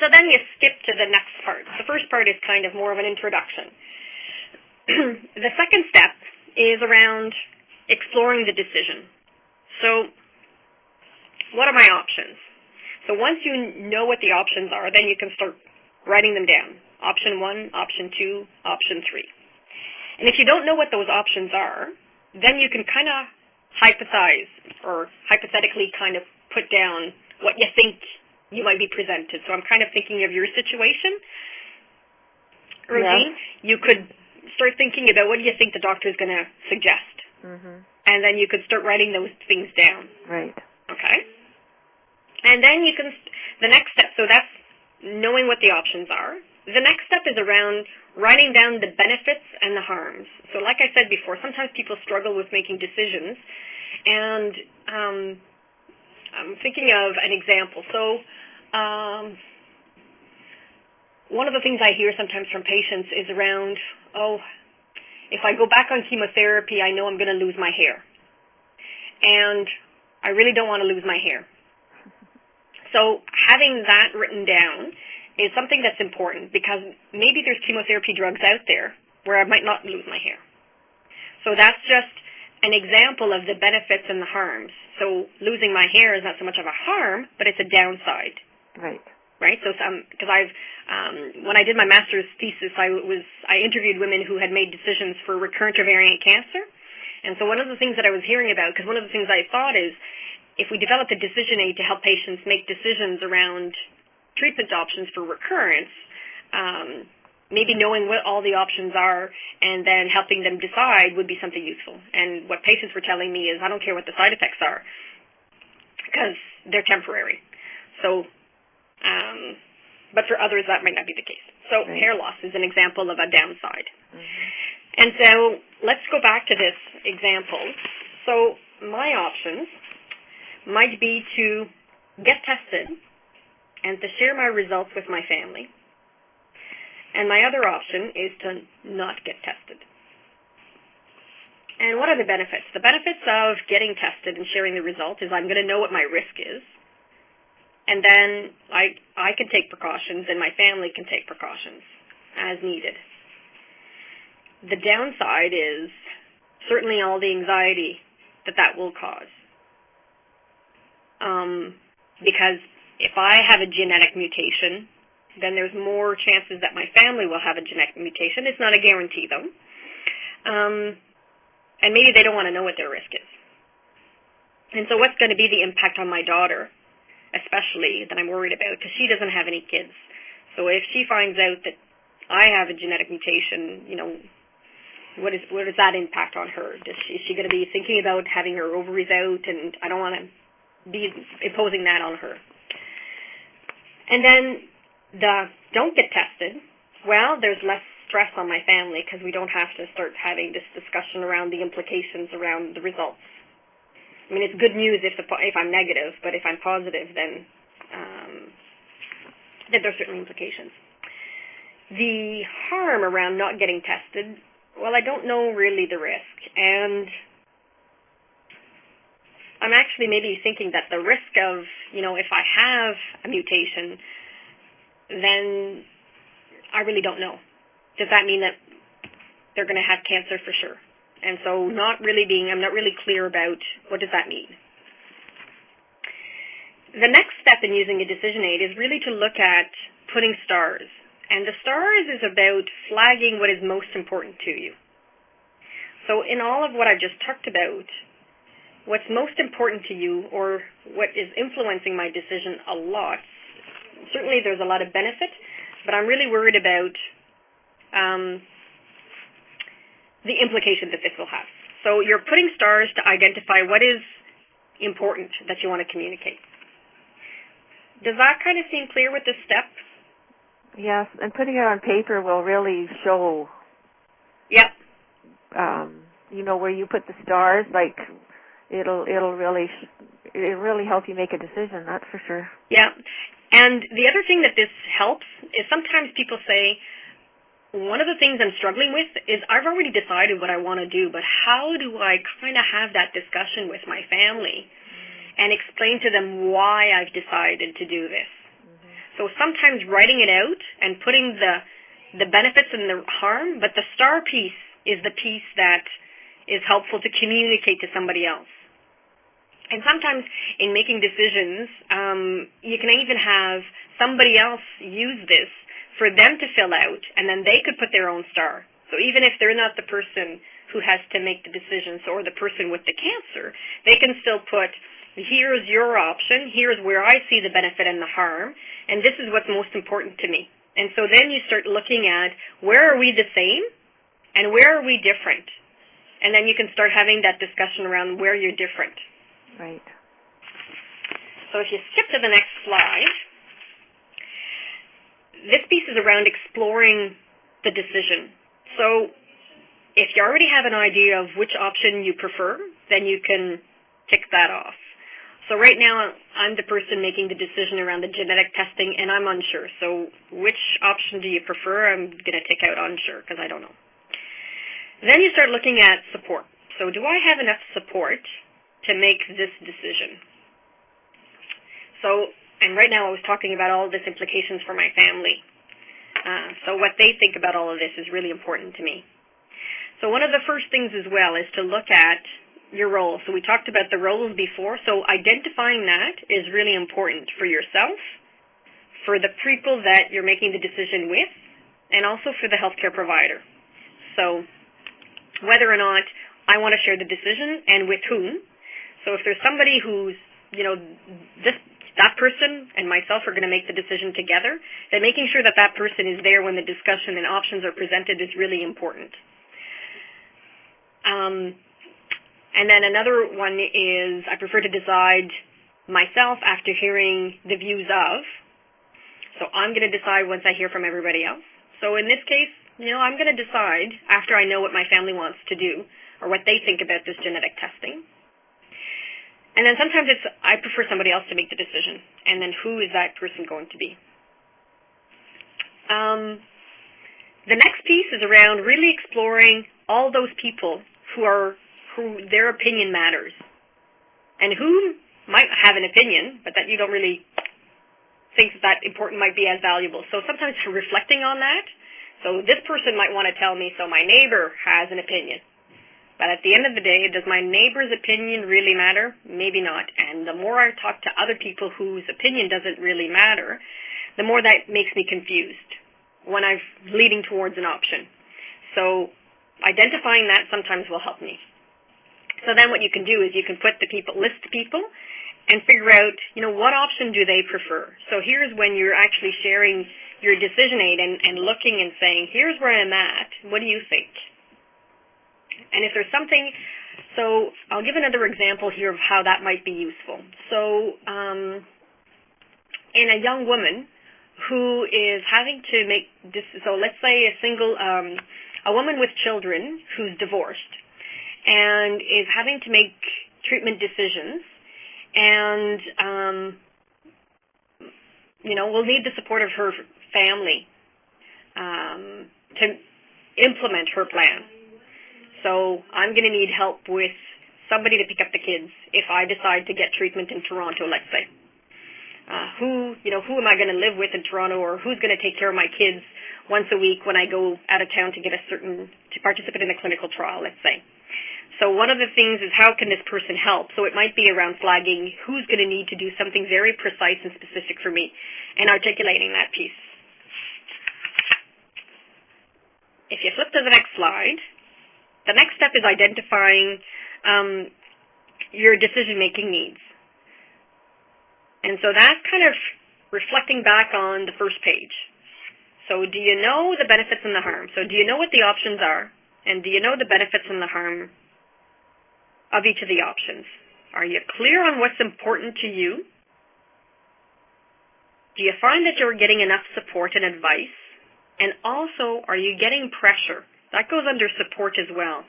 So then you skip to the next part. The first part is kind of more of an introduction. The second step is around exploring the decision. So what are my options? So once you know what the options are, then you can start writing them down. Option 1, option 2, option 3. And if you don't know what those options are, then you can kind of hypothesize or hypothetically kind of put down what you think you might be presented. So I'm kind of thinking of your situation, Rosie. You could start thinking about what do you think the doctor is going to suggest. And then you could start writing those things down. Right. Okay. And then you can, the next step, so that's knowing what the options are. The next step is around writing down the benefits and the harms. So like I said before, sometimes people struggle with making decisions. And I'm thinking of an example. So one of the things I hear sometimes from patients is around, oh, if I go back on chemotherapy, I know I'm going to lose my hair. And I really don't want to lose my hair. So having that written down is something that's important because maybe there's chemotherapy drugs out there where I might not lose my hair. So that's just an example of the benefits and the harms. So losing my hair is not so much of a harm, but it's a downside. Right. Right. So because when I did my master's thesis, I interviewed women who had made decisions for recurrent ovarian cancer, and so one of the things that I was hearing about, because one of the things I thought is, if we developed a decision aid to help patients make decisions around treatment options for recurrence, maybe knowing what all the options are and then helping them decide would be something useful. And what patients were telling me is, I don't care what the side effects are, because they're temporary. So, but for others, that might not be the case. So hair loss is an example of a downside. And so let's go back to this example. So my options might be to get tested and to share my results with my family. And my other option is to not get tested. And what are the benefits? The benefits of getting tested and sharing the result is I'm going to know what my risk is. And then I can take precautions and my family can take precautions as needed. The downside is certainly all the anxiety that will cause. Because if I have a genetic mutation, then there's more chances that my family will have a genetic mutation. It's not a guarantee, though. And maybe they don't want to know what their risk is. And so what's going to be the impact on my daughter, especially, that I'm worried about, because she doesn't have any kids. So if she finds out that I have a genetic mutation, you know, what does that impact on her? Is she going to be thinking about having her ovaries out? And I don't want to be imposing that on her. And then the don't get tested, well, there's less stress on my family because we don't have to start having this discussion around the implications around the results. I mean, it's good news if I'm negative, but if I'm positive, then there's certainly implications. The harm around not getting tested, well, I don't know really the risk, and I'm actually maybe thinking that the risk of, you know, if I have a mutation, then I really don't know. Does that mean that they're going to have cancer for sure? And so I'm not really clear about what does that mean. The next step in using a decision aid is really to look at putting stars. And the stars is about flagging what is most important to you. So in all of what I've just talked about, what's most important to you or what is influencing my decision a lot, certainly there's a lot of benefit, but I'm really worried about the implication that this will have. So you're putting stars to identify what is important that you want to communicate. Does that kind of seem clear with this step? Yes, and putting it on paper will really show. Yep. You know, where you put the stars, like it'll really help you make a decision. That's for sure. Yeah, and the other thing that this helps is sometimes people say, one of the things I'm struggling with is I've already decided what I want to do, but how do I kind of have that discussion with my family and explain to them why I've decided to do this? So So sometimes writing it out and putting the benefits and the harm, but the star piece is the piece that is helpful to communicate to somebody else. And sometimes in making decisions, you can even have somebody else use this for them to fill out, and then they could put their own star. So even if they're not the person who has to make the decisions or the person with the cancer, they can still put, here's your option, here's where I see the benefit and the harm, and this is what's most important to me. And so then you start looking at where are we the same and where are we different? And then you can start having that discussion around where you're different. Right. So if you skip to the next slide, this piece is around exploring the decision. So if you already have an idea of which option you prefer, then you can tick that off. So right now, I'm the person making the decision around the genetic testing, and I'm unsure. So which option do you prefer? I'm going to tick out unsure because I don't know. Then you start looking at support. So do I have enough support to make this decision? So, and right now I was talking about all of this implications for my family. So what they think about all of this is really important to me. So one of the first things as well is to look at your role. So we talked about the roles before. So identifying that is really important for yourself, for the people that you're making the decision with, and also for the healthcare provider. So whether or not I want to share the decision and with whom. So if there's somebody who's, that person and myself are going to make the decision together, then making sure that that person is there when the discussion and options are presented is really important. And then another one is I prefer to decide myself after hearing the views of. So I'm going to decide once I hear from everybody else. So in this case, I'm going to decide after I know what my family wants to do or what they think about this genetic testing. And then sometimes I prefer somebody else to make the decision. And then who is that person going to be? The next piece is around really exploring all those people who their opinion matters. And who might have an opinion, but that you don't really think that important might be as valuable. So sometimes reflecting on that. So this person might want to tell me, so my neighbor has an opinion. But at the end of the day, does my neighbor's opinion really matter? Maybe not. And the more I talk to other people whose opinion doesn't really matter, the more that makes me confused when I'm leading towards an option. So identifying that sometimes will help me. So then what you can do is you can list people and figure out, what option do they prefer? So here's when you're actually sharing your decision aid and looking and saying, here's where I'm at. What do you think? And if there's something, so I'll give another example here of how that might be useful. So in a young woman who is having to make this, so let's say a woman with children who's divorced and is having to make treatment decisions and, will need the support of her family to implement her plan. So I'm going to need help with somebody to pick up the kids if I decide to get treatment in Toronto, let's say. Who am I going to live with in Toronto, or who's going to take care of my kids once a week when I go out of town to participate in a clinical trial, let's say. So one of the things is how can this person help? So it might be around flagging who's going to need to do something very precise and specific for me and articulating that piece. If you flip to the next slide, the next step is identifying your decision-making needs. And so that's kind of reflecting back on the first page. So do you know the benefits and the harm? So do you know what the options are? And do you know the benefits and the harm of each of the options? Are you clear on what's important to you? Do you find that you're getting enough support and advice? And also, are you getting pressure? That goes under support as well.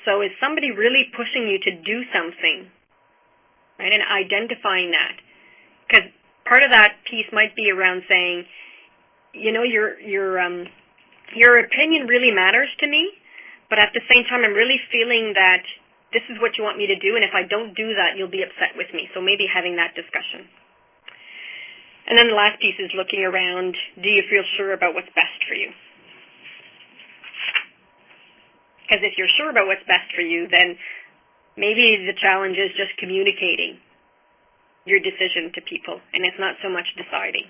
So is somebody really pushing you to do something? Right, and identifying that. Because part of that piece might be around saying, your opinion really matters to me, but at the same time, I'm really feeling that this is what you want me to do, and if I don't do that, you'll be upset with me. So maybe having that discussion. And then the last piece is looking around. Do you feel sure about what's best for you? Because if you're sure about what's best for you, then maybe the challenge is just communicating your decision to people, and it's not so much deciding.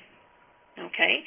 Okay?